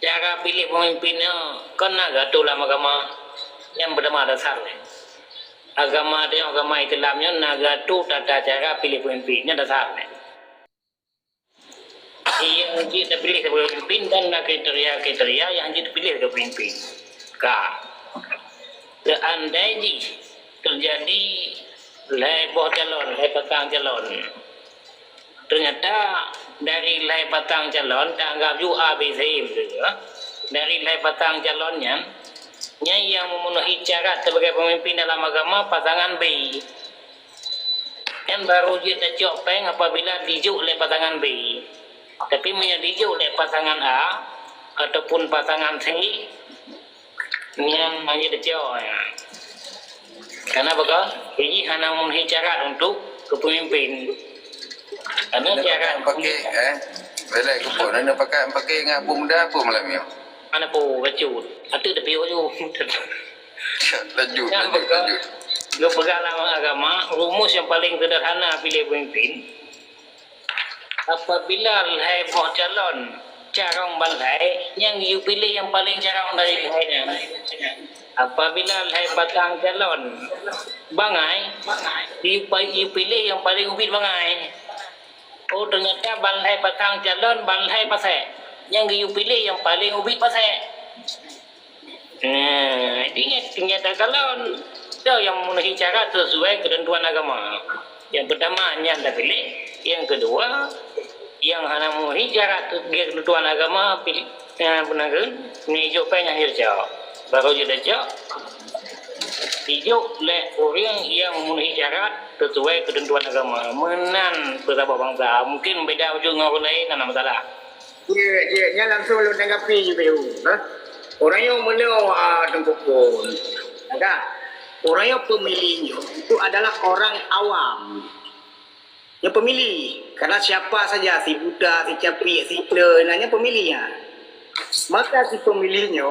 Cara pilih pemimpinnya kena gatulah agama yang bernama dasar. Agama dia agama Islamnya naga tu tata cara pilih pemimpinnya dasar. Yang kita pilih sebagai pemimpin dan kriteria yang kita pilih sebagai pemimpin. Seandainya terjadi leboh calon, petang calon, ternyata dari petang calon tanggap ju ABC betul. Dari petang calonnya yang memenuhi syarat sebagai pemimpin dalam agama pasangan B. Yang baru dia tercopeng apabila dijuk oleh pasangan B. Tapi dijuk oleh pasangan A ataupun pasangan C yang hanya tercop. Karena bakal ini hanya memenuhi syarat untuk kepemimpin. Karena syarat pakai belai kupon anda pakai dengan apa muda apa malam ni? Mana po bacut. Atu tepi ojo. Lanjut. Lu pegang agama, rumus yang paling sederhana pilih pemimpin. Apabila lahir calon carong balai yang you pilih yang paling carong dari lahirnya. Apabila lahir batang calon bangai, you pilih yang paling ubit bangai. Oh ternyata balai batang calon balai pasai. Yang you pilih yang paling ubit pasai. Ternyata calon itu yang memenuhi syarat sesuai ketentuan agama. Yang pertama yang anda pilih. Yang kedua yang hanya memenuhi syarat ketentuan agama pilih penaga menunjuk penyak hirjau. Baru je dah dijuk oleh orang yang memenuhi syarat sesuai ketentuan agama. Menan beberapa bangsa mungkin beda ujung dengan orang lain tak ada masalah. Ya langsung lu tanggapi je dulu. Orang yang tengkuk pun. Ada. Orang yang pemilihnya itu adalah orang awam. Yang pemilih. Karena siapa saja, si Buddha, si Capik, si Klenanya pemilihnya. Maka si pemilihnya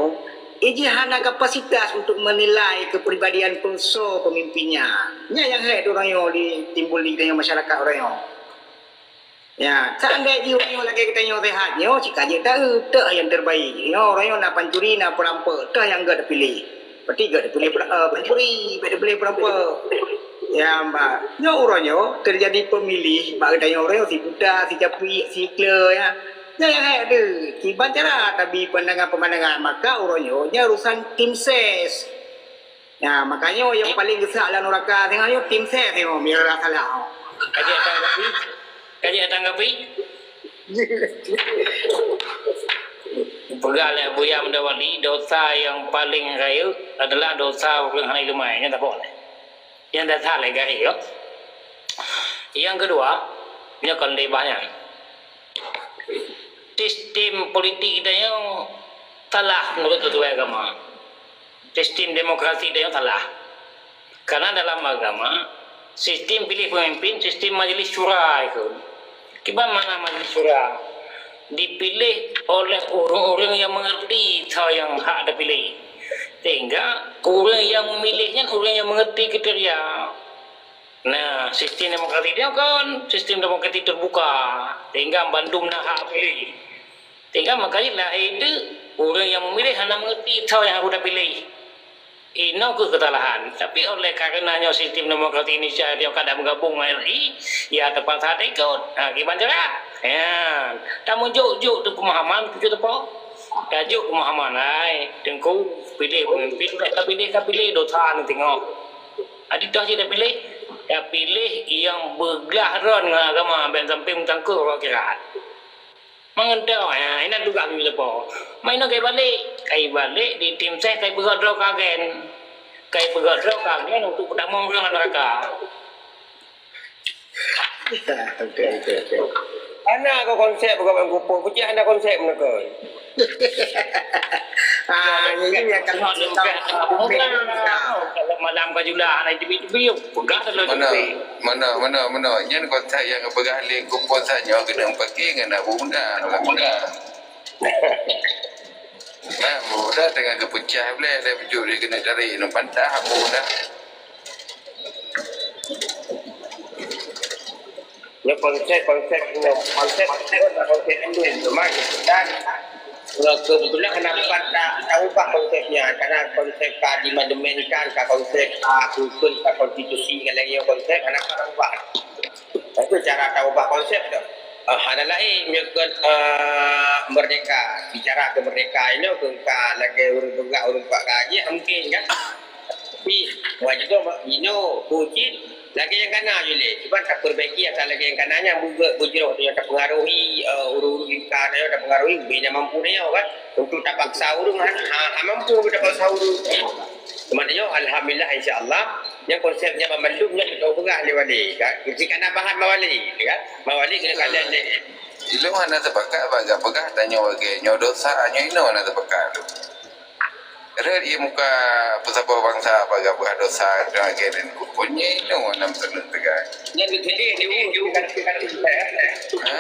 hanya kapasitas untuk menilai kepribadian pengusaha pemimpinnya. Yang head orang yang timbul di tengah masyarakat orang yang. Ya, seandainya orang yang lagi kita yang sehatnya, jika dia tak yang terbaik. Orang yang nak pancuri, nak perampak, tak yang gak dipilih. Berarti gak dipilih pancuri, gak dipilih perampak. Ya mbak, orangnya terjadi pemilih, mbak tanya orang si Buddha, si Capik, si Kle, ya. Yang ada, kiban cara tapi pandangan-pemandangan, maka orangnya urusan tim ses. Ya, makanya yang paling besar lah neraka tengahnya tim ses, biar salah. Kaji tanggapi? Pegala Buya mendawali dosa yang paling raya adalah dosa orang hal ilmu yang tak boleh. Yang tak salah gari yo. Yang kedua, nya kan lebahnya. Sistem politik kita yang salah menurut sesuai agama. Sistem demokrasi kita yang salah. Karena dalam agama sistem pilih pemimpin, sistem majelis syura itu. Kiban mana majelis syura? Dipilih oleh orang-orang yang mengerti yang hak dipilih. Sehingga orang yang memilihnya orang yang mengerti kriteria. Nah, sistem demokrasi dia kan sistem demokrasi terbuka. Sehingga Bandung nak hak pilih. Sehingga makanya lah itu orang yang memilih hanya mengerti yang aku dah pilih. Ini kesalahan. Tapi oleh karenanya sistem demokrasi Indonesia dia kadang bergabung dengan RI, ya terpaksa ikut. Gimana cara? Ya, tak muncul-juk tu pemahaman tu apa? Tajuk pemahaman tengku pilih pemimpin, tak pilih dosa ni tengok. Aditah je dah pilih. Dah pilih yang bergelahran dengan agama ben sampai mengtangkul orang kira. Mengendau ini juga kami lepo. Main kai balik di tim saya kai bergadau kagen. Kai bergadau kagen untuk pertama orang neraka. Okey. Ana kau konsep bukan kupu, pucuk anda konsep mereka. Ini yang akan kalau malam kau juga anak tibi-tibi pegang terlalu Mana yang konsep yang bergalih kumpul saja kena pakai dengan abu muda. Muda dengan kepecah boleh dia pujuk dia kena cari nak pantah abu muda. Ya konsep ini konsep ini memang dan Kebetulan kenapa tak ubah konsepnya, karena konsep dimandemenkan ke konsep kultur ke konstitusi dengan lagi konsep kenapa tak ubah. Itu cara tak ubah konsep tu. Hal lain menyebut merdeka, bicara kemerdekaan ini ke lagi urut gaji mungkin kan. Tapi wajib ino kucing lagi yang kanan je le. Sebab tak perbaiki asal lagi yang kanannya bujur tu yang tak pengaruhi urut ikan yang tak pengaruhi bina mampu dia kan. Untuk tak paksa urut mampu kita paksa urut. Maknanya alhamdulillah insya-Allah yang konsepnya memandumnya kita pegah le wali kan. Jika nak bahan mawali kan. Mawali kena kalian je. Ilu mana terpakat baga pegah tanya wage nyo dosa nyo ino mana terpakat tu. Red ia muka pesapa bangsa baga pegah dosa dengan geren kupunnya ino mana tenun tegak. Yang jadi dia kan Ha?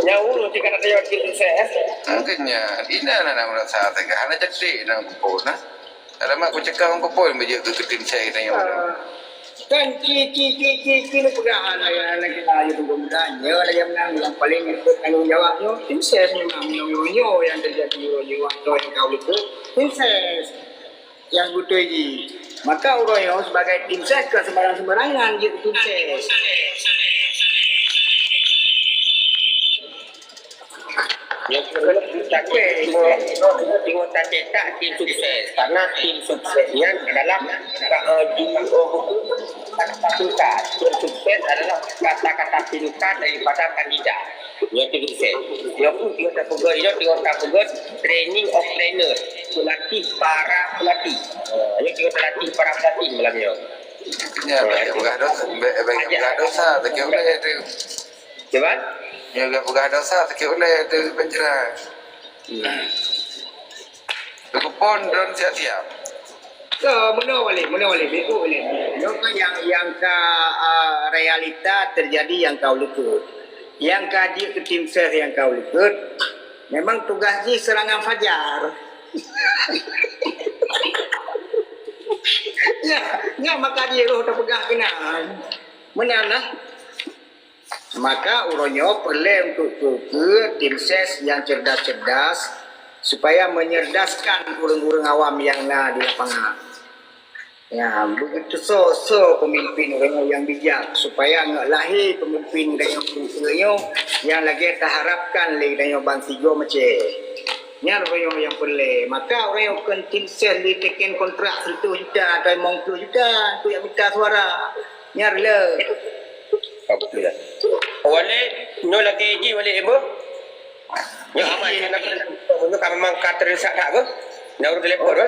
Nyawu jika ada yang kita ses. Angkanya ina nak merasa tegak hana jadi nang kupon nah. Alamak aku cakap orang kupon beje ke ketin saya tanya orang. Kan kini pegahan yang kena ayu penggunaannya yang paling tanggung jawabnya tim ses memang nyo yang terjadi waktu yang kau itu tim ses yang butuh ini maka orang sebagai tim ses ke sembarangan gitu tim ses. Yang perlu kita tengok tak cetak tim sukses karena tim suksesnya adalah singkat. Tim sukses adalah kata-kata singkat daripada kandidat. Yang tim sukses. Yang pun kita pegang training of trainer, pelatih para pelatih. Yang kita latih para pelatih malamnya. Ya, pegah dosa tegak boleh tu. Cuba. Ya gak pegah dosa tegak boleh tu baca. Tu kupon don siap-siap. Mana boleh betul boleh. Yang ke realita terjadi yang kau lukut. Yang kaji ke tim ses yang kau lukut. Memang tugasnya serangan fajar. Ya maka dia roh terpegah kenal. Menanah. Maka uronyo perlu untuk ke tim ses yang cerdas-cerdas supaya menyerdaskan urang-urang awam yang di lapangan. Ya, begitu so pemimpin uronyo yang bijak supaya nggak lahir pemimpin uronyo yang lagi terharapkan lagi uronyo bansigo macam. Nya uronyo yang perlu. Maka uronyo kan tim ses diteken kontrak 1 juta atau 50 juta tu yang minta suara. Nya rela. Alhamdulillah. Wale no lagi ji wale ibu. Ya amat nak kena memang terdesak tak ke? Nak urus telefon ke?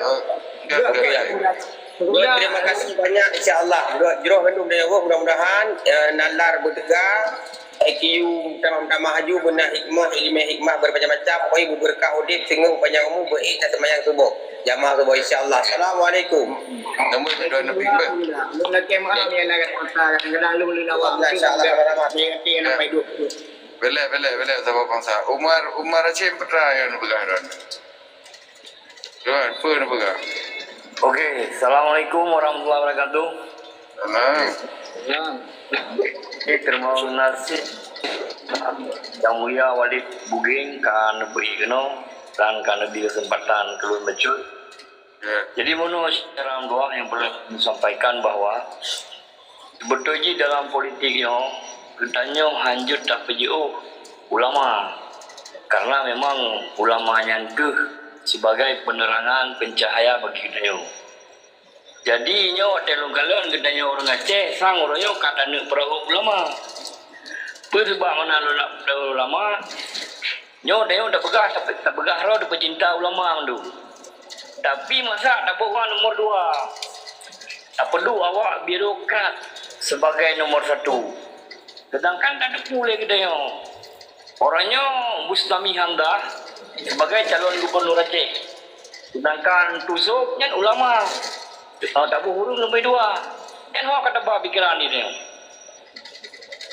Terima kasih banyak insya-Allah. Juruh bandung dari Allah mudah-mudahan nalar bertegar. IQ tambah maju benar hikmah bermacam-macam. Pokoknya berkah udip sehingga panjang umur baik dan semayang subuh. Jamaah subuh insya-Allah. Assalamualaikum. Nombor kedua Nabi Iqbal. Lu nak kemah yang nak kata kadang-kadang lu lawak Insya-Allah. dia nak hidup. Bela sama bangsa. Umar Aceh Petra yang pegang don. Tuan, apa nak pegang? Okey, Assalamualaikum warahmatullahi wabarakatuh. Ya. Terima kasih Yang Mulia Walid Buging kan beri kena dan kan lebih kesempatan keluar becut. Jadi menurut secara doa yang perlu disampaikan bahawa sebetulnya dalam politiknya katanya hanjut tak perlu ulama karena memang ulama yang sebagai penerangan pencahaya bagi kita. Jadi nyo telung kalian gedanya orang Aceh sang orangnya kata nak perahu ulama. Bersebab mana ulama nyo dia dah pegah tak pegah roh dah pecinta ulama tu. Tapi masa tak bawa nomor 2. Tak perlu awak birokrat sebagai nomor 1. Sedangkan tak ada pula gedanya. Orangnya Bustami Hamdah sebagai calon gubernur Aceh. Sedangkan tusuknya ulama. Tak huruf nombor 2. Kan awak kata apa pikiran ni dia?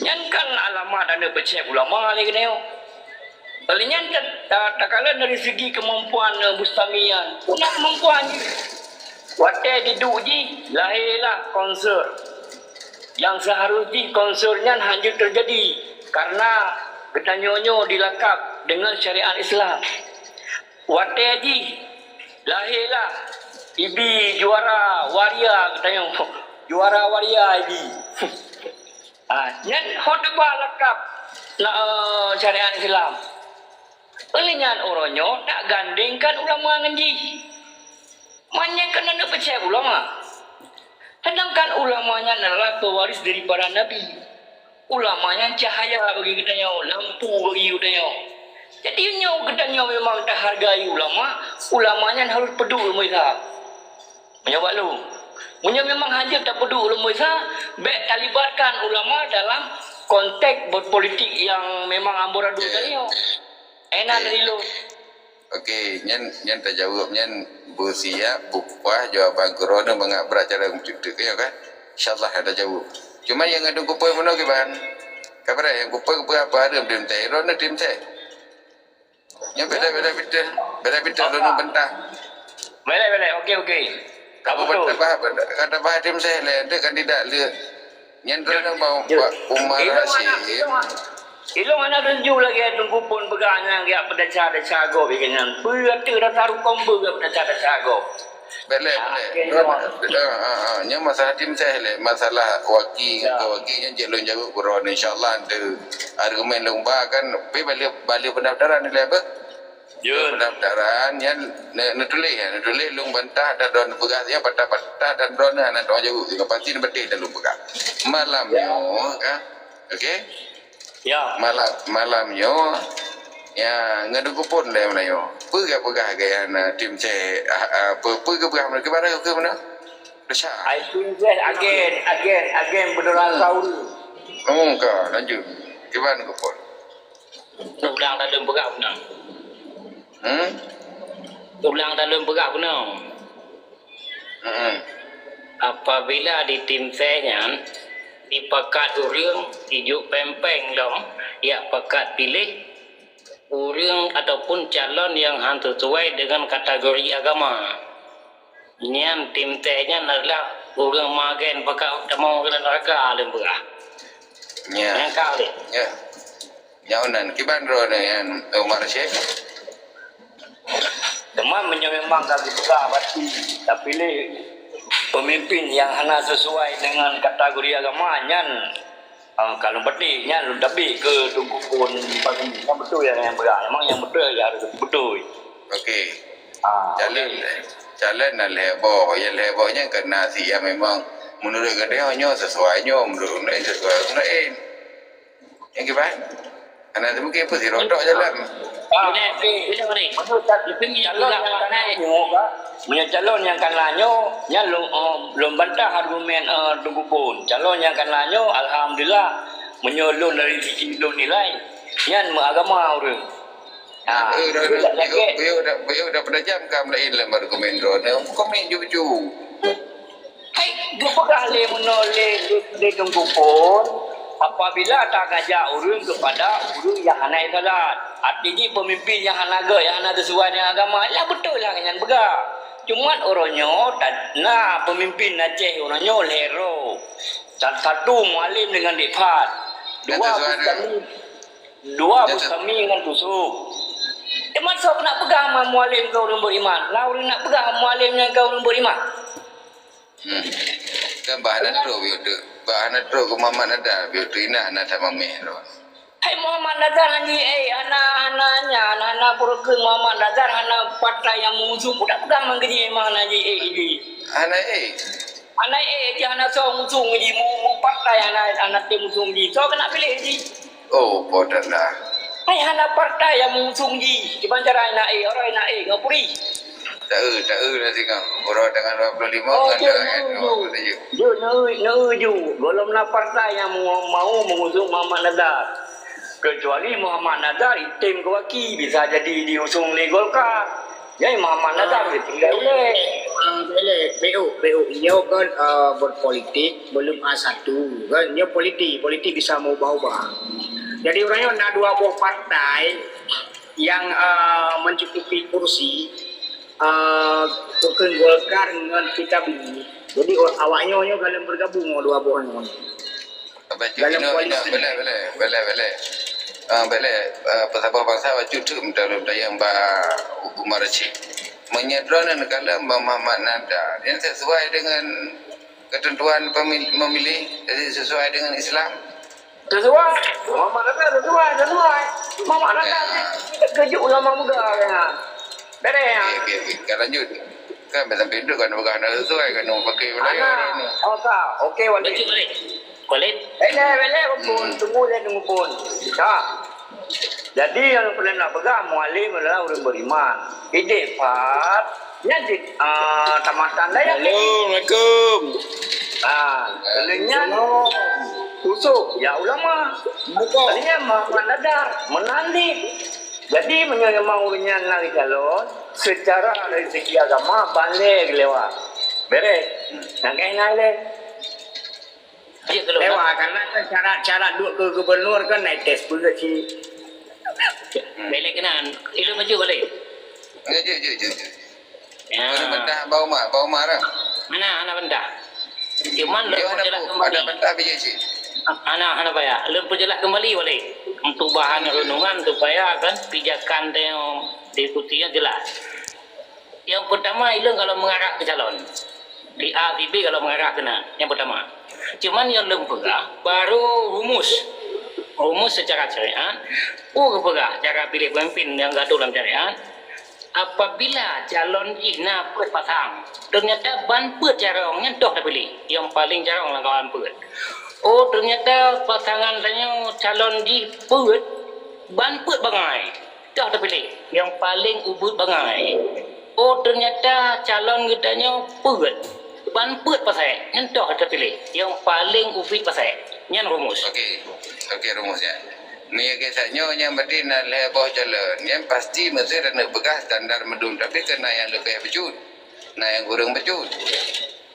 Yang kan alamat ada becek ulama lagi dia. Kalian tak kala dari segi kemampuan Bustamian. Punya kemampuan je. Watai diduji lahirlah konser. Yang seharusnya konsernya hanya terjadi karena ketanyonyo dilakap dengan syariat Islam. Wate Haji lahirlah Ibi juara waria katanya. Juara waria Ibi. Nyan khotbah lengkap syariat Islam. Elingan oronyo tak gandingkan ulama ngaji. Manya kena nak percaya ulama. Sedangkan ulamanya adalah pewaris daripada Nabi. Ulamanya cahaya bagi kita nyo, lampu bagi kita nyo. Jadi nyo kita nyo memang tak hargai ulama, ulamanya harus peduli mereka. Menyebab lu. Punya memang hanya tak peduli mereka, baik libatkan ulama dalam konteks berpolitik yang memang amburadul tadi nyo. Enak dari lu. Okey, nyan tak jawab nyan bersiap bukuah jawapan corona mengabrak cara mencutuk kan. Insya-Allah ada jawab. Cuma yang ada kupoi mana ke ban? Kabar yang kupoi apa ada tim teh, rona tim teh. Yang beda rona bentah. Boleh. Okey. Kamu kata bah tim teh le, ada kandidat le. Nyan rona mau Umar Rashid. Ilong anak renju lagi tunggu pun pegangnya dia pedaca go bikinnya. Berarti dah taruh kombo ke pedaca go. Boleh. Nya masalah tim saya le, masalah wakil yang jelun jawab Quran insya-Allah ada argumen lomba kan balik pendaftaran ni apa? Ya. Pendaftaran yang nutulis lung bantah dan don pegas ya patah dan don anak don jawab pasti betul dalam pegas. Malamnya kan. Okey? Ya. Malamnya ya ngadu kupon le mana yo. Pegah gaya na tim C pegah mana ke mana ke mana? Besar. I think that again beneran Saudi. Ka lanjut. Ke mana kupon? Ulang dalam pegak benar. Ulang dalam pegak benar. Apabila di tim saya dipakat orang hijuk pempeng dong, ya pakat pilih orang ataupun calon yang sesuai dengan kategori agama. Nyan tim tehnya adalah orang magen pakat mau kena neraka alim berah. Ya. Yang kali. Ya. Nyaunan kiban ro yang Umar Syekh. Teman memang kami buka batu, tapi pilih pemimpin yang hanya sesuai dengan kategori agamanya. Kalau betul, lu tapi ke tunggu pun yang betul yang berat. Memang yang betul ya harus betul. Okey. Jalan lebo, yang lebonya kena si yang memang menurut katanya sesuainya menurut sesuai lain. Yang gimana? Karena mungkin apa sih rodok jalan. Ini mana? Calon yang kan lanyo, belum bantah argumen tunggu pun. Calon yang kan lanyo, alhamdulillah menyolong dari sisi nilai, yang agama orang. Beliau dah pernah jam kam lain dalam argumen drone. Komen jujur. Hai, gepegah le menoleh le tunggu pun. Apabila tak ngajak orang kepada orang yang hanai salat, artinya pemimpin yang hanaga, yang hana sesuai dengan agama, lah betul lah yang begah. Cuma orangnya tak nak pemimpin Aceh, orangnya lero. Satu mualim dengan depat, dua bustami dengan tusuk. Cuma sok nak pegang mualim kau orang beriman, lah orang nak pegang mualimnya kau orang beriman. Kan bahan tu biar bahan tu Muhammad ada biar tu ina anak tak mameh tu. Hai Muhammad Nazar ni anak purukun Muhammad Nazar anak partai yang mengusung budak pegang mangkini mana ji ini. Anak je anak so mengusung ji mu partai anak tim mengusung ji. So kena pilih ji. Oh, bodoh lah. Hai anak partai yang mengusung ji. Di bancara anak orang anak ngapuri. Tak lah tengok. Orang dengan 25 dengan Ju. Golong nak partai yang mau mengusung Muhammad Nazar. Kecuali Muhammad Nazar tim kewaki bisa jadi diusung oleh Golkar. Jadi Muhammad Nazar ditinggal oleh. PU. Dia kan berpolitik belum A1 kan. Dia politik bisa mau ubah-ubah. Jadi orangnya nak dua buah partai yang mencukupi kursi. Bukan Golkar dengan PKB. Jadi awaknya kalau bergabung dua buahnya. Baca ini boleh. Baiklah, pesabah bangsa wajib tu dalam daya Mbak Umar Rashid menyedron negara Mbak Muhammad Nada yang sesuai dengan ketentuan memilih, jadi sesuai dengan Islam. Sesuai. Mama kata sesuai. Mama kata kita kejut ulama muda kan. Beres ya. Okey. Kan lanjut. Kan sampai itu kan bukan sesuai kan pakai wilayah ni. Okey Walid. Baca balik. Walid. Bele pun tunggu pun. Dah. Jadi yang pernah nak pegang mualim adalah orang beriman. Ide Fat. Jadi tamatan dah ya. Assalamualaikum. Kelenya kusuk ya ulama. Tadinya menadar, menandik. Jadi menyamang urusnya lagi calon secara dari segi agama balik lewat. Beres. Nangkai nale. Ayo kalau Lewat karena kan cara duduk ke gubernur kan naik tes pula si. balik kenan. Itu maju balik. Je. Ya. Mana benda bau marah. Mana anak benda? Cuman Dia lu ada perjelas ada kembali. benda biji je. Anak apa ya? Lu perjelas kembali boleh. Untuk bahan renungan supaya kan pijakan yang diikutinya jelas. Yang pertama itu kalau mengarah ke calon. Di A, di B kalau mengarah kena. Yang pertama. Cuman yang lembaga baru rumus secara syariat. Pegah cara pilih pemimpin yang gaduh dalam syariat. Apabila calon ina pasang, ternyata ban put carong nyentuh dah pilih. Yang paling carong lah kawan put. Oh ternyata pasangan tanya calon di put ban put bangai. Dah dah pilih. Yang paling ubud bangai. Oh ternyata calon kitanya put ban put pasai. Nyentuh dah pilih. Yang paling ubud pasai. Nyan rumus. Okey rumusnya. Ni kisahnya yang berarti nak lebih jalan. Yang pasti mesti nak bekas standar medun. Tapi kena yang lebih bejut. Nah yang kurang bejut.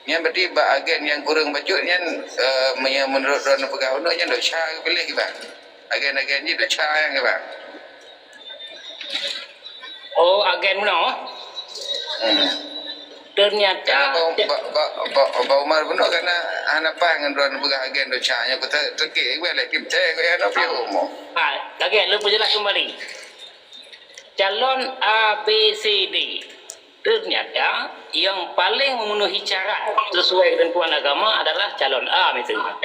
Yang berarti bahagian yang kurang bejut yang menurut orang pegawai yang dah cah pilih ke bang. Agen-agen ni dah cah yang ke bang. Oh agen mana? Ternyata Bau Umar benar kerana anak pangan orang pegawai dah cah yang kita terkik boleh kita yang nak pergi umur. Kaget, lu perjelas kembali. Calon A, B, C, D. Ternyata yang paling memenuhi syarat sesuai ketentuan agama adalah calon A misalnya.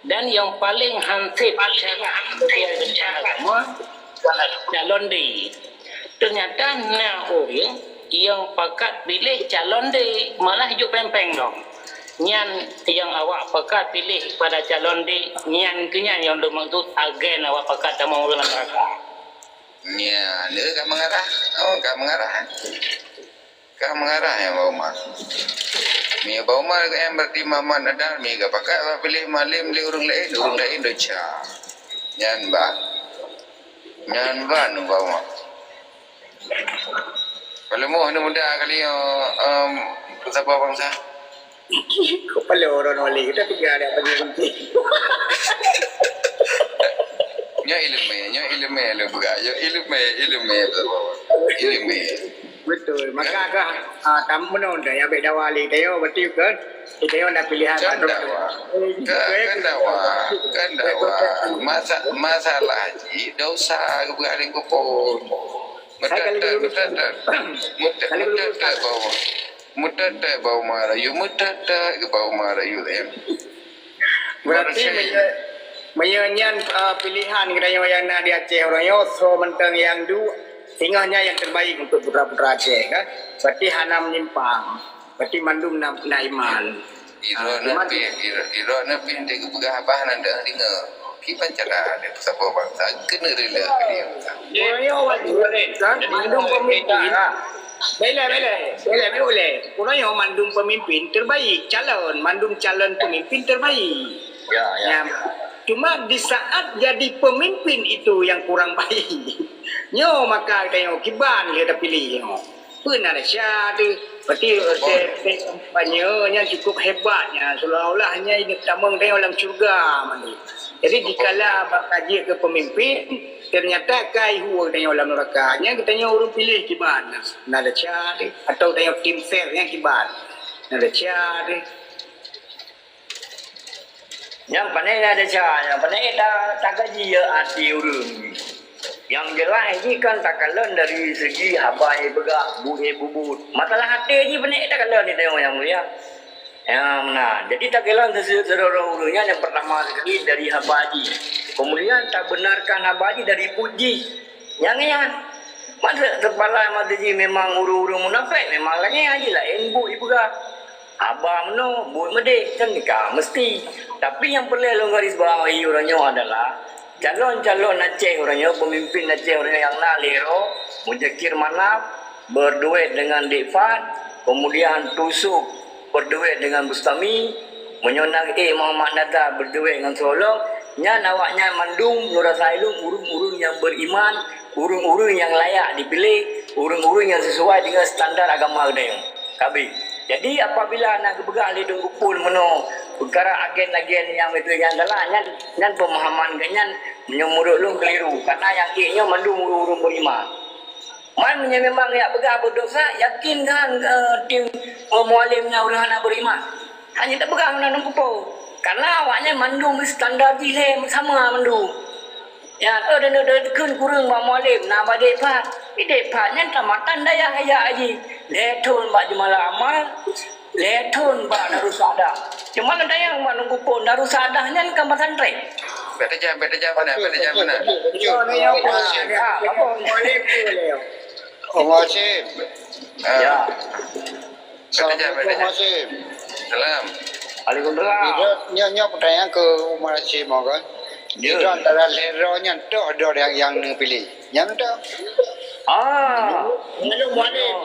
Dan yang paling hansip syarat sesuai ketentuan agama calon D. Ternyata orang yang pakat pilih calon D malah hidup pempeng dong. Nyan yang awak pakat pilih pada calon D, nyan kenyan yang bermaksud agen awak pakat tak mau ulang neraka. Ya, ni kau mengarah. Oh, kau mengarah. Kau mengarah yang Bau Umar. Mi Bau Umar yang berarti Muhammad Nadal, mi kau pakat pilih malim li orang lain doca. Nyan ba nu Bau Umar. Kalau mau ni muda kali siapa bangsa? Kepala orang wali kita tiga ada bagi penting. Nya ilmu le buka. Ilmu Betul. Maka tamu nonda ya beda wali tayo betul kan? Tayo nak pilihan kan dawa. Masalah haji dosa kebukaan kupon. Mutata bau marayu Berarti menyanyian pilihan kita yang nak di Aceh orang yo so mentang yang tinggalnya yang terbaik untuk putra-putra Aceh kan. Berarti hanam nyimpang. Berarti mandum naiman. Iro nabi dia kepegah abah nanda dengar. Kipan cara ada siapa bangsa kena rela dia. Orang yo kan mandum pemimpin. Boleh. Orang yang mandum pemimpin terbaik, mandum calon pemimpin terbaik. Ya. Cuma di saat jadi pemimpin itu yang kurang baik. Nyo maka tengok kiban dia dah pilih. Pun ada syadu. Berarti kampanye cukup hebatnya. Seolah-olah hanya ini tamang tengok dalam syurga. Jadi dikala bakaji ke pemimpin, ternyata kai huwa tengok dalam neraka. Nya kita orang pilih kiban. Nada syadu. Atau tengok tim sernya kiban. Nada syadu. Yang pandai ada cara, yang pandai tak gaji ya hati orang. Yang jelas ni kan tak kalah dari segi habai begak bubut. Masalah hati ni benar tak kalah ni tengok yang mulia. Nah, jadi tak kalah seluruh-seluruhnya yang pertama sekali dari habaji. Kemudian tak benarkan habaji dari puji. Yang masa kepala madaji memang uru-uru munafik memang lagi aja lah embu ibu ga. Abang no buat mede kan nikah mesti. Tapi yang perlu lo garis bawahi orangnya adalah calon-calon Aceh orangnya, pemimpin Aceh orangnya yang nalero, mujakir manap, berduet dengan Dekfat, kemudian tusuk berduet dengan Bustami, menyonang Muhammad Nada berduet dengan Solong, nya nawaknya mandung Nura Sailum, urung-urung yang beriman, urung-urung yang layak dipilih, urung-urung yang sesuai dengan standar agama dia. Kabi. Jadi apabila nak bergerak di kumpul meno perkara agen-agen yang itu yang adalah nyan pemahaman ganyan menyemurut lu keliru karena yang keknya mandung urung beriman. Man memang ya bergerak berdosa yakin kan tim mualimnya orang nak beriman. Hanya tak bergerak menanam kumpul. Karena awaknya mandung standar dilem sama mandung. Ya, dan kun kurang ba mualim na ba depa. Depa nyan tamatan daya haya aji. Letun ba jumala amal. Letun ba darusada. Cuma daya nunggu pun darusada nyan ka pesantren. Beta jam mana? Oh, ni apa? Apa mualim tu leo? Omar Hashim. Ya. Assalamualaikum Omar Hashim. Salam. Waalaikumsalam. Nyonya pertanyaan ke Omar Hashim kan? Ya. Itu antara leronya tu ada yang pilih. Yang tu. Menyolong mualim.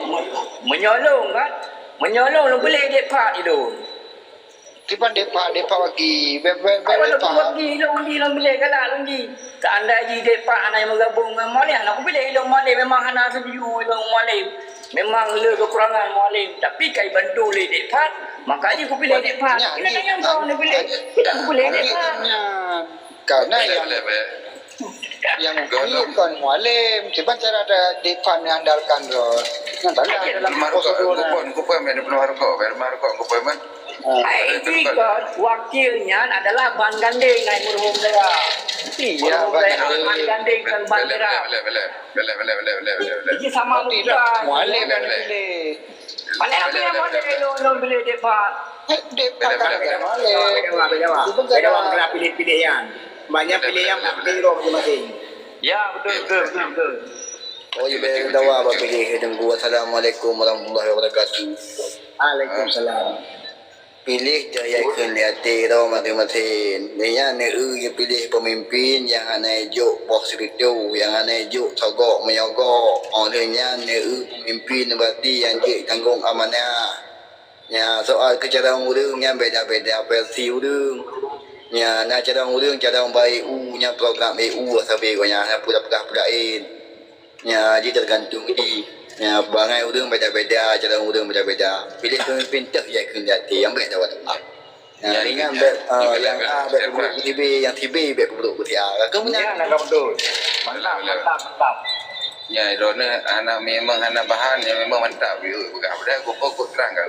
Menyolong kan? Menyolong lu boleh depa itu. Tiba depa bagi Kalau depa. bagi lu boleh kalah lu. Tak anda ji depa anak yang bergabung dengan mualim. Aku boleh lu mualim memang hana setuju lu mualim. Memang le kekurangan mualim. Tapi kai bantu le depa, makanya aku pilih depa. Ini yang kau nak pilih. Kita aku pilih depa. Karena Boleh. yang bukan mualim, tiba cara ada depa yang andalkan roh. Yang tak ada dalam prosedur. Kupon mana penuh harga, kupon man. Ini kan wakilnya adalah Ban Ganding naik merhum saya. Iya, Ban Ganding kan Ban Merah. Boleh. Ini sama juga. Mualim yang pilih. Paling apa yang boleh lo pilih depa? Depa tak ada mualim. Jawab. Jawab kena pilih-pilih yang. Banyak pilih yang nak pilih masing-masing. Ya betul. Oh, ya baik dawa apa pilih tunggu. Assalamualaikum warahmatullahi wabarakatuh. Waalaikumsalam. Pilih jaya kelihatan tau mati-mati. Dia yang pilih pemimpin yang aneh juk bos itu, yang aneh juk sogok menyogok. Olehnya pemimpin berarti yang juk tanggung amanah. Ya soal kejarang urang yang beda-beda versi urang. Ya nak cara urang cara baik nya program EU sampai gonya pula-pulain. Ya dia tergantung di ya bangai urang beda-beda, cara urang beda-beda. Pilih pemimpin tak ya kendati yang baik dapat. Ya ringan yang A baik TB, yang TB baik putih A. Kamu Ya nak nak betul. Mantap. Ya, Rona anak memang anak bahan yang memang mantap. Bukan pada aku terang kan.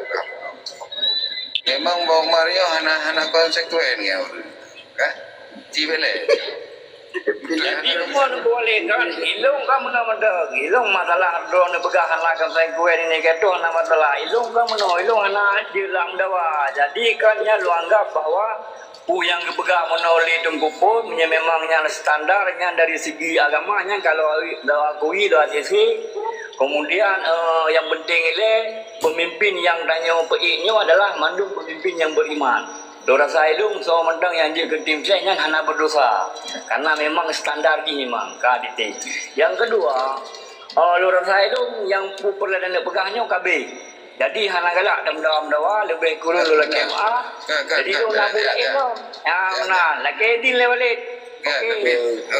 Memang bawa Mario anak konsekuen ya. Kan? Cibele. Jadi pun boleh kan ilung kan mana-mana ilung masalah drone pegahan lah kan saya gue ini ketua nama masalah ilung kan mana ilung anak jelang dawa jadi kan ya lu anggap bahwa yang pegang menoleh tunggu pun memangnya standarnya dari segi agamanya kalau akui doa sisi kemudian yang penting ini pemimpin yang tanya peiknya adalah mandung pemimpin yang beriman. Dora Sailung so mentang yang dia ke tim saya yang hana berdosa karena memang standar ini memang KDT. Yang kedua, Dora Sailung yang pernah dan pegangnya KB. Jadi hana galak dalam dawa lebih kurang lula KMA. Jadi tu nak buat itu. Ya mana, lagi di level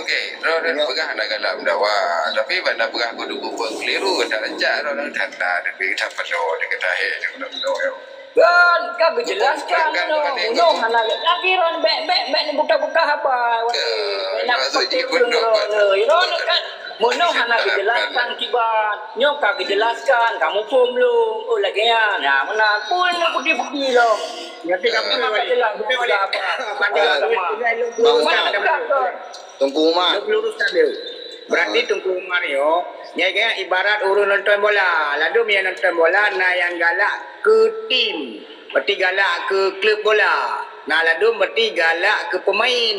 Okey. Rona pegang nak galak dawa. Tapi benda pegang kudu buat keliru tak lancar Rona tanda dekat apa dia kata dia kan kau jelaskan no hana lagi ron back ni buka apa nak seperti itu ron kan mono hana jelaskan kibat nyo ka jelaskan kamu pun lu oh lagi ya nah mana pun pergi lo Nanti kamu jelas buka apa tunggu mak. luruskan dia. Berarti Tunku Mario, ya kaya ibarat urus nonton bola. Lalu dia nonton bola, nah yang galak ke tim. Berarti galak ke klub bola. Nah lalu berarti galak ke pemain.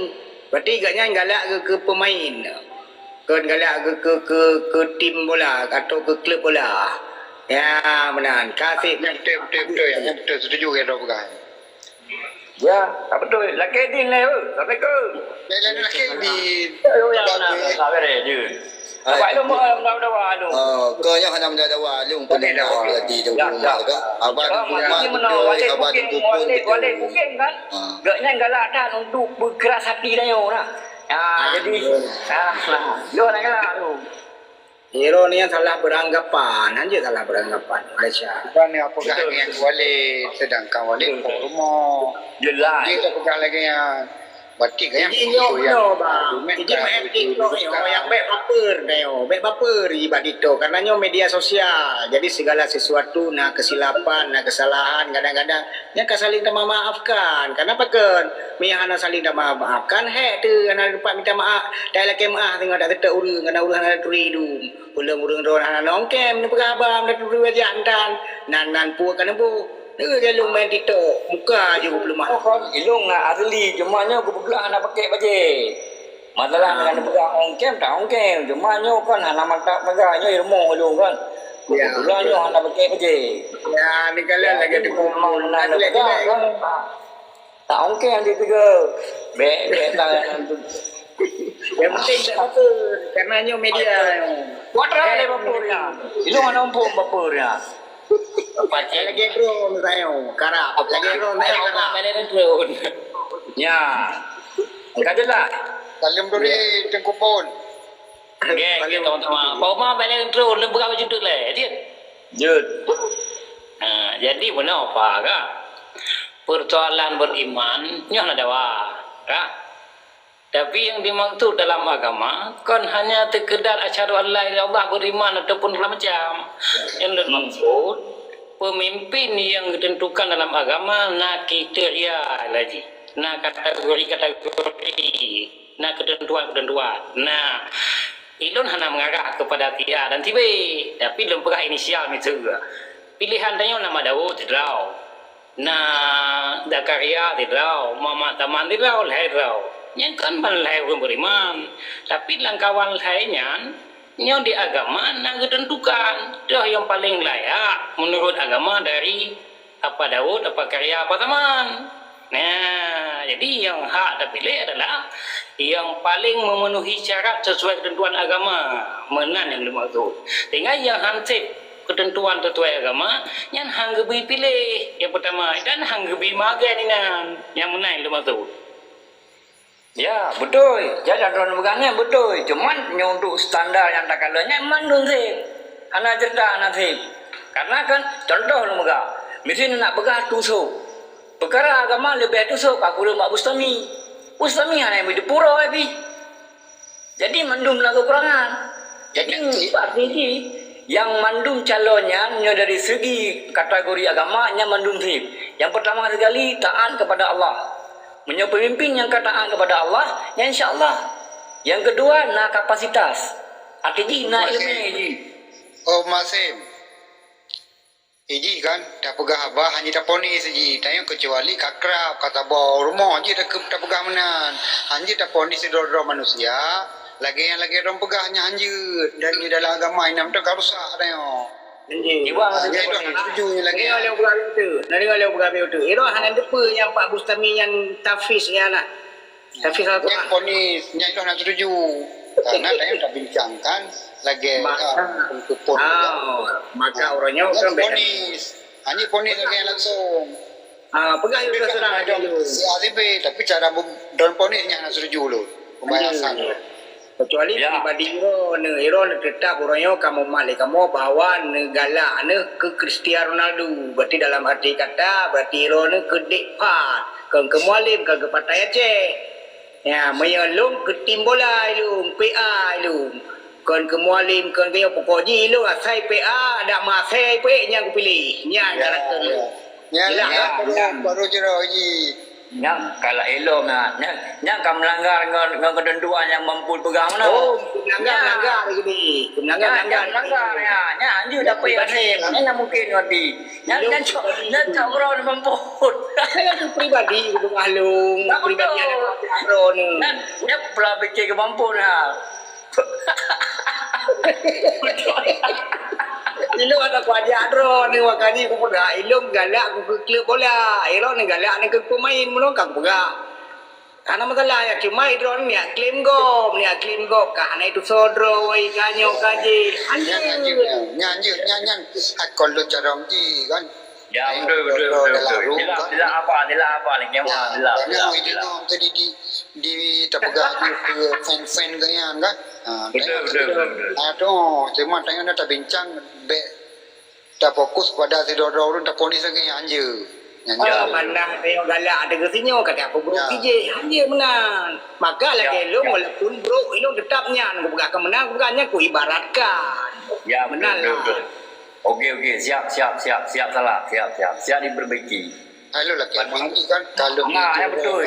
Berarti agaknya galak ke pemain. Kan galak ke tim bola atau ke klub bola. Ya benar. Kasih. Betul ya. Betul setuju ya Dok Pegang. Ya, tak betul. Laki din lah. Sampai ke. Lain lagi di Yo yang nak sabar je. Apa lu mau dah lu. Kau yang hendak mendawa lu pun nak berarti tu rumah ke. Abang rumah Ini tu mana abang tu pun wale mungkin kan. Gaknya galak dah untuk berkeras hati dah yo nah. Jadi yo nak galak tu. Hero ni yang salah beranggapan. Hanya salah beranggapan. Malaysia. Bukan ni apa kan yang wali sedangkan wali rumah. Jelas. Dia tak pegang lagi yang batik kan yang Jadi yo no bang. Jadi main TikTok yo yang baik baper dah yo. Baik baper ibarat itu. Karena yo media sosial. Jadi segala sesuatu nak kesilapan, nak kesalahan kadang-kadang nya kan saling tak maafkan. Kenapa kan? Mihana saling tak maafkan. Hek tu ana lupa minta maaf. Dah laki maaf tengok tak tetek urang kena urang ada turi du. Ulang urang ron ana nongkem ni pegabam dah turi jantan. Nan pu kan bu. Dia kalau main TikTok, muka je belum mah. Ilung nak asli, cumanya aku belah nak pakai baje. Masalah dengan pegang ongkem tak ongkem. Cumanya kan anak mantap pegangnya ilmu ilung kan. Ya. Belahnya nak pakai baje. Ya, ni kalau lagi di memang kumpul, nak nak pegang kan. Tak ongkem dia tiga. Bek tangan tu. yang penting tak apa, karenanya media. Kuatra le bapurnya. Ilung ana umpuk bapurnya. Pakai lagi drone saya, karap. Lagi drone saya karap. Mana drone? Ya. Kajelah. Salim duri tengkupon. Okay, teman-teman. Bawa mana drone le berapa juta le? Dia. Jut. Jadi benar apa kan? Persoalan beriman nyoh ada wah, kan? Tapi yang dimaksud dalam agama kan hanya sekedar asyhadu an la ilaha illallah beriman ataupun segala macam. Yang dimaksud pemimpin yang ditentukan dalam agama nak kriteria lagi. Nak kategori, nak ketentuan. Nah, ilun hanya mengarah kepada tia dan tiba, tapi belum pernah inisial itu. Pilihan dia nama Daud tidak. Nah, Zakaria tidak, Muhammad Taman tidak, lahir yang kan malai orang beriman, tapi langkawan lainnya yang di agama nak ditentukan dah yang paling layak menurut agama dari apa Daud, apa karya, apa Taman. Nah, jadi yang hak dipilih adalah yang paling memenuhi syarat sesuai ketentuan agama, menan yang dimaksud. Tinggal yang hansip ketentuan sesuai agama, yang hang gebi pilih yang pertama dan hang gebi magan ini yang menan yang dimaksud. Ya, betul. Jadi drone pegangnya betul. Cuman untuk standar yang tak kalanya mandun sih. Anak cerita anak sih. Karena kan contoh lu megah. Mesti nak pegah tusuk. Perkara agama lebih tusuk aku lu Mbak Bustami. Bustami anak yang di pura lebih. Jadi mandum lah kekurangan. Jadi artinya yang mandum calonnya dari segi kategori agamanya mandum sih. Yang pertama sekali taat kepada Allah. Menjadi pemimpin yang taat kepada Allah, yang insya-Allah. Yang kedua, nak kapasitas. Artinya nak ilmu ni. Oh Masim. Iji kan tak pegah abah hanya tak ponis iji. Tanya kecuali kakrab kata bawa rumah je tak pegah menan. Hanya tak ponis dua manusia. Lagi orang pegahnya hanya dan di dalam agama ini nampak rusak dah yo. Iwa Dia dah setuju lagi. Ni oleh bergabe tu. Nari oleh bergabe tu. Iro hanya depa yang Pak Bustami yang tafiz ya nak. Tafiz satu. Yang ponis, yang dah nak setuju. Karena tadi tak bincangkan lagi untuk pon. Maka orangnya kan ponis. Hanya ponis lagi langsung. Pegang juga serang dulu. Si ADB tapi cara don ponisnya nak setuju dulu. Pembahasan. Kecuali pribadi Iro tetap orangnya kamu malik kamu bawa negala ke Cristiano Ronaldo. Berarti dalam arti kata berarti Iro ke dekpat ke mualim ke partai Aceh. Ya, menyelung ke tim bola ilung PA ilung. Kan ke mualim kan ke pokok ji ilung asai PA ada masai pe nya aku pilih. Nya karakter lu. Ya, baru jero ji. Yang kalau elok yang kan melanggar dengan ketentuan yang mampu pegang mana. Oh, melanggar begini. Melanggar ya. Anjur dapat asim. Mana mungkin ngerti. Yang tak berapa mampu. Saya tu pribadi untuk Ahlung, pribadi ada Ron. Dia pula fikir kemampuan ha. Ilung ada kuajar Ron ni wakani aku pula. Ilung galak aku ke klub bola. Ron ni galak ni ke pemain menongkak pula. Karena masalah ya cuma Ron ni klaim gol, Karena itu sodro wai kanyo kaji. Anjir. Akol lo carong ji kan. Ya betul. Tidak apa lagi yang Yang tadi di terpegang ke fan ganyan kan. Betul. Aduh, cuma tanya nak bincang tak fokus pada si Doro tak ponis lagi anjir. Oh, mana tengok galak ada ke sini kata apa bro KJ hanya menang. Maka lagi Ilung walaupun bro Ilung tetapnya aku bukan menang bukannya aku ibaratkan. Ya betul. Okey siap salah siap diperbaiki. Halo lah kan kan kalau yang betul.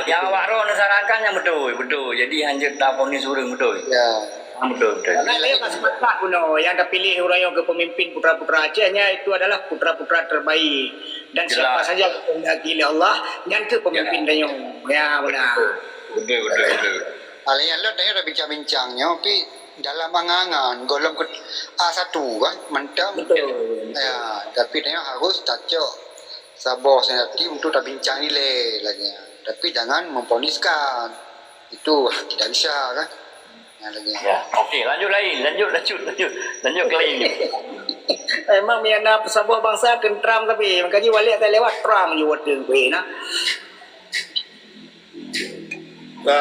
Yang awak Ron sarankan yang betul. Jadi hanya tak ponis urang betul. Ya. Betul. Karena saya tak sepakat kuno yang dah pilih orang ke pemimpin putra-putra Acehnya itu adalah putra-putra terbaik dan siapa saja kehendaki Allah yang ke pemimpin dayung. Ya benar. Betul. Alanya lo dah bincang-bincangnya tapi dalam angangan golong ke A1 kan mentang. Betul. Ya, tapi dia harus tajak sabar senati untuk tak bincang nilai lagi. Tapi jangan memponiskan. Itu tidak bisa kan? Ya, okey, lanjut ke lain. Memang miana sebuah bangsa kentram tapi makanya walik tak lewat tram je water we nah.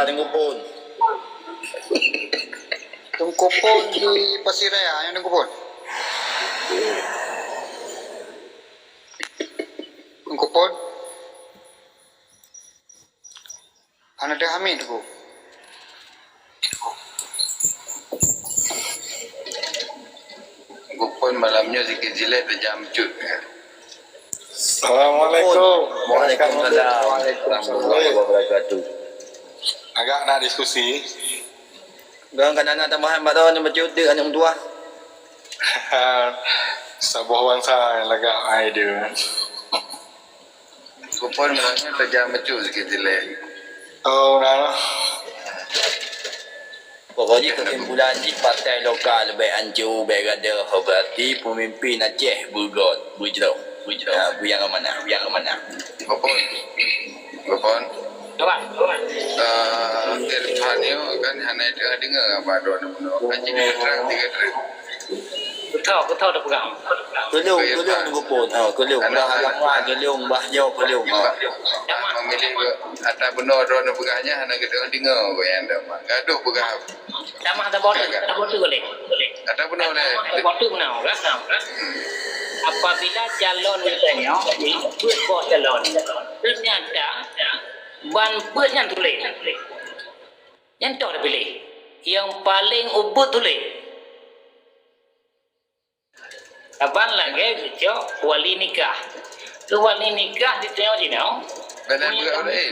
Tunggu pun. Tunggu pun di Pasir Raya yang tunggu pun. Tunggu pun. Anak dah hamil tu. Kupon malamnya sikit jilat dah jam cut. Assalamualaikum. Waalaikumsalam. Warahmatullahi wabarakatuh. Agak nak diskusi. Gang kan anak tambahan baru ni macam tu anak tua. Sebuah bangsa yang lagak idea. Kupon malamnya dah jam cut sikit jilat. Oh, nah. Pokoknya kesimpulan di partai lokal baik hancur, baik ada berarti pemimpin Aceh bergot, berjerau. Yang amanah. Kupon. Kawan. Irfan ni kan hanya dengar apa ada nama. Haji dia terang 3 trip. Kau dah pegang. Kelung tunggu pun. Kelung dah alamat, kelung bahjau kelung. Memilih atas benar drone pegahnya hanya kita dengar apa yang ada. Gaduh pegah. Sama ada border boleh. Atas benar boleh. Border benar kan? Apabila calon misalnya buat bos calon ternyata ban buatnya tulis. Yang tak ada pilih. Yang paling ubut tulis. Abang lagi cok wali nikah. Tu wali nikah di tengok sini. Benar pegah boleh.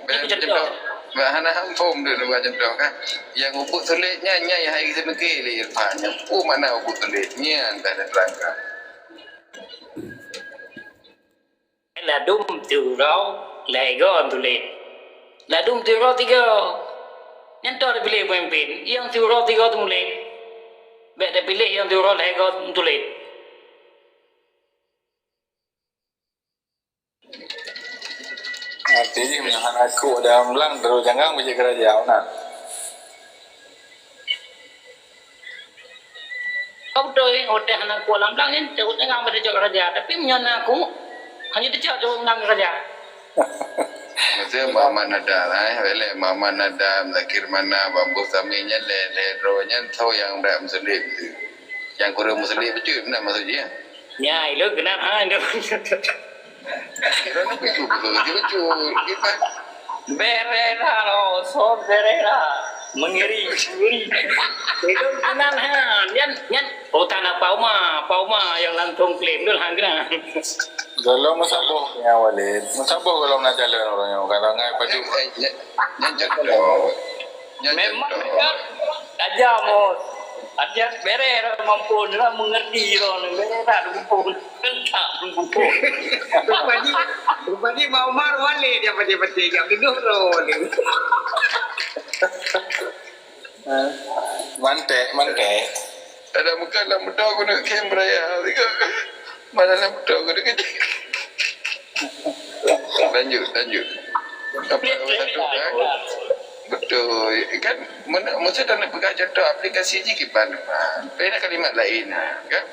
Benar contoh. Hana hampum dulu macam tu kan. Yang ubut tulitnya yang hari kita negeri le Irfan. Yang mana ubut tulitnya entah ada terangkan. Là đúng từ đó lại gom tulis. Là đúng từ đó tiga. Yang tak ada pilih pemimpin. Yang từ đó tiga tulis. Baik ada pilih yang từ đó lại gom tulis. Artinya menahan aku dalam lang terus jangan menjadi kerajaan. Nah. Kau betul hotel anak Kuala Lumpur ni cakap dengan berjaya kerja. Tapi menyana aku hanya dia cakap dengan kerja. Maksudnya Mama Nada lah, Mama Nada Zakir mana bambu saminya le rohnya tahu yang dah muslim tu. Yang kurang muslim betul benar maksudnya. Ya, itu kenapa dia? Kira nak betul. Kita Berera lo, so berera. Mengiri. Itu kenapa? Yan, oh tanah Pauma yang langsung klaim dulu hangga. Kalau masaboh yang Walid, masaboh kalau nak jalan orangnya, kalau ngai padu. Yang contoh. Yang Memang contoh. kan aja mos. Aja beres lah mampu lah mengerti orang beres tak mampu tak mampu. Rupanya Mak Umar wale dia pati-pati jam duduk roh. Mantek. Ada muka lah muda aku nak kamera ya. Mana lah muda aku nak kerja. Lanjut. Apa satu kan? Betul. Kan masa dah nak pegang contoh aplikasi je kipan. Lain kalimat lain kan?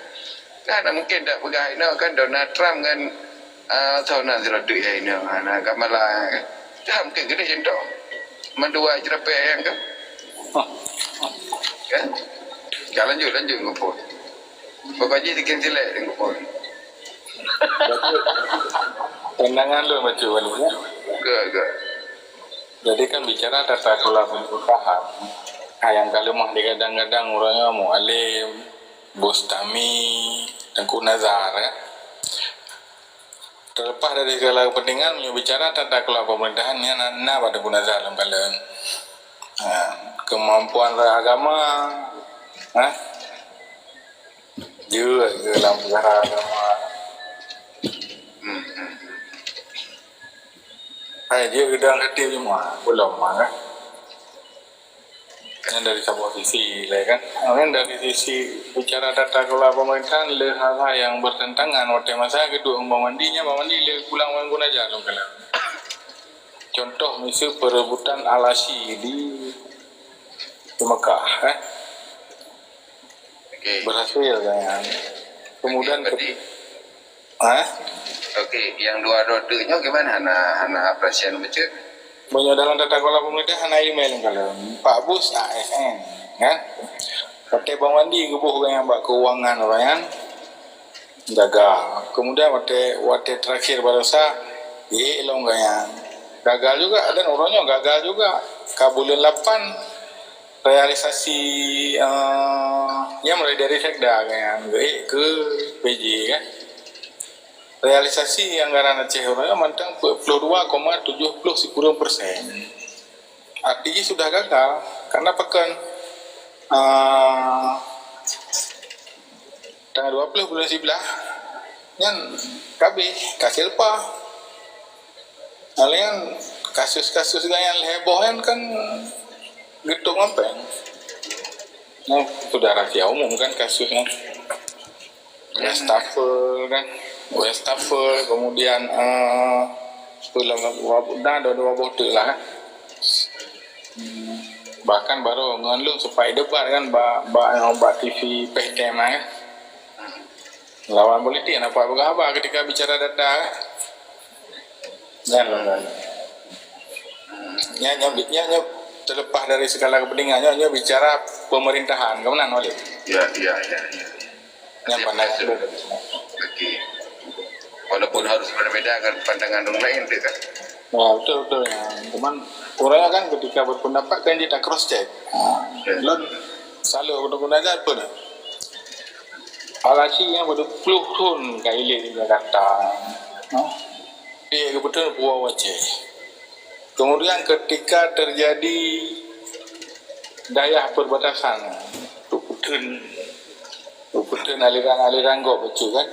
Kan mungkin tak pegang kan Donald Trump kan tahu nak zeroduk ya ini mana Kamala kan. Dah mungkin kena contoh. Mendua jerapah yang kan? Kan? Jangan lanjut ngumpul. Bapak Haji dikin silap ngumpul. Pandangan lu macam mana? Ke. Jadi kan bicara tata kelola pemerintahan. Yang kalau mah kadang-kadang orangnya mau alim, Bustami, Tengku Nazar ya. Terlepas dari segala kepentingan, bicara tata kelola pemerintahannya nana pada Tengku Nazar dalam kalian. Kemampuan agama, juga dalam perkara agama. Dia gedang aktif semua, belum kan? Yang dari sebuah sisi, kan? Kan dari sisi bicara tata kelola pemerintahan, hal-hal yang bertentangan. Waktu masa kedua Bang Mandi pulang guna jalan kan? Contoh misal perebutan alasi di Mekah, berhasil kan? Kemudian Okey, yang dua rodanya gimana anak persian baca? Banyak dalam tata kelola pemerintahan email kalau Pak Bus ASN kan. Kata Bang Wandi gebuh yang buat keuangan orang kan jaga. Kemudian waktu terakhir barusan long yang gagal juga dan orangnya gagal juga. Bulan 8 realisasi yang mulai dari sekda kan ke PJ kan. Realisasi anggaran Aceh orangnya mantang 42,70%. Artinya sudah gagal karena pekan tanggal 20 bulan 11 yang KB kasih lepas. Kalian kasus-kasus yang heboh kan gitu ngapain? Nah, sudah rahasia umum kan kasusnya. Westafel kan. Westafel kemudian tulang dah dua botol lah kan. Bahkan baru ngelung supaya debat kan mbak TV PTM kan. Lawan politik nampak apa ketika bicara data kan. Nya terlepas dari segala kepentingannya bicara pemerintahan kemenan oleh. Ya. Yang pandangan dulu. Okey. Walaupun harus berbeda dengan pandangan orang lain tu kan. Nah, betul ya. Cuman orangnya kan ketika berpendapat kan dia tak cross check. Lon selalu guna apa dah? Alasi yang berpuluh tahun kailik di Jakarta. Dia kebetulan Pulau Aceh. Kemudian ketika terjadi daya perbatasan, Putin aliran go betul kan?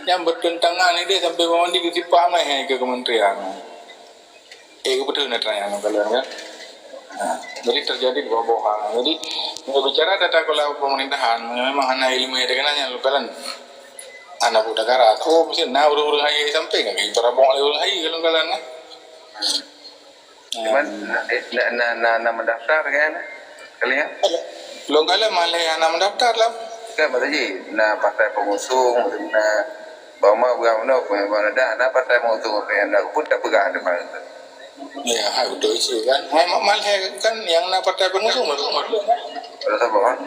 Yang bertentangan ni dia sampai bawa di ketipak mai ke kementerian. Kebetulan nak tanya kalian kan? Jadi terjadi bohong. Jadi bicara tata kelola pemerintahan memang anak ilmu yang dikenalnya kalian. Anak budak karat. Mesti nak urus hai sampai kan? Para bohong urus hai kalau kalian kan? Cuman nak mendaftar kan? Kalian? Belum kalian malah nak mendaftar lah. Kan Pak Haji, nak partai pengusung, nak bawa mana dah, nak partai pengusung yang nak pun tak pegang ada mana. Ya, betul sih kan. Malah kan yang nak partai pengusung baru Ada siapa kan?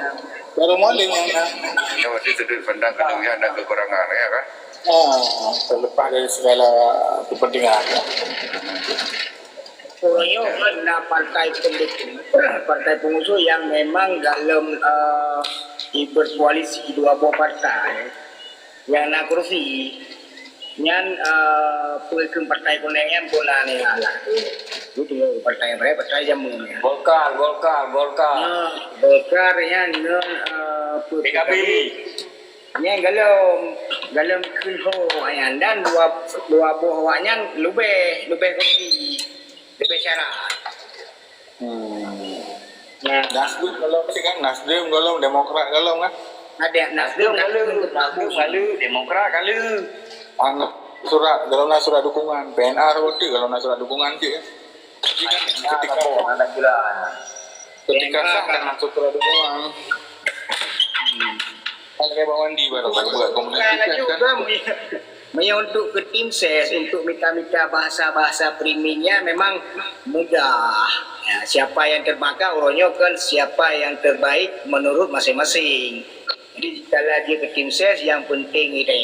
baru malin yang nak. Yang mesti sudut pandang kelebihan dan kekurangan ya kan? Terlepas dari segala kepentingan. Orangnya ada partai pendukung, partai pengusung yang memang dalam berkoalisi dua buah partai yang nak kursi. Nyan pengikut partai konengnya bola ni lah. Itu partai mereka partai jamu ni. Golkar. Golkar yang PKB. Yang galam kunho ayan dan dua buah awaknya lebih kopi lebih syarat. Ya, Nasdem kalau kan Nasdem kalau Demokrat kalau kan. ada Nasdem Nasdem kalu, Demokrat kalu. Anak surat kalau nak surat dukungan PNR voter kalau nak surat dukungan je. Ketika Ada gila. sah dan masuk surat dukungan. Kalau kayak Bang Wandi baru buat komunikasi kan. Maya untuk ke tim ses untuk minta bahasa-bahasa primingnya memang mudah. Ya, siapa yang terbakar orangnya kan siapa yang terbaik menurut masing-masing. Jadi kalau dia ke tim ses yang penting itu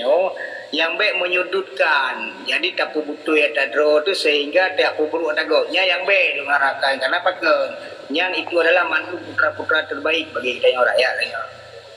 yang baik menyudutkan. Jadi tak butuh ya tadro tu sehingga tak perlu tagoknya yang baik mengharapkan. Kenapa ke? Yang itu adalah mantu putra-putra terbaik bagi kita rakyat.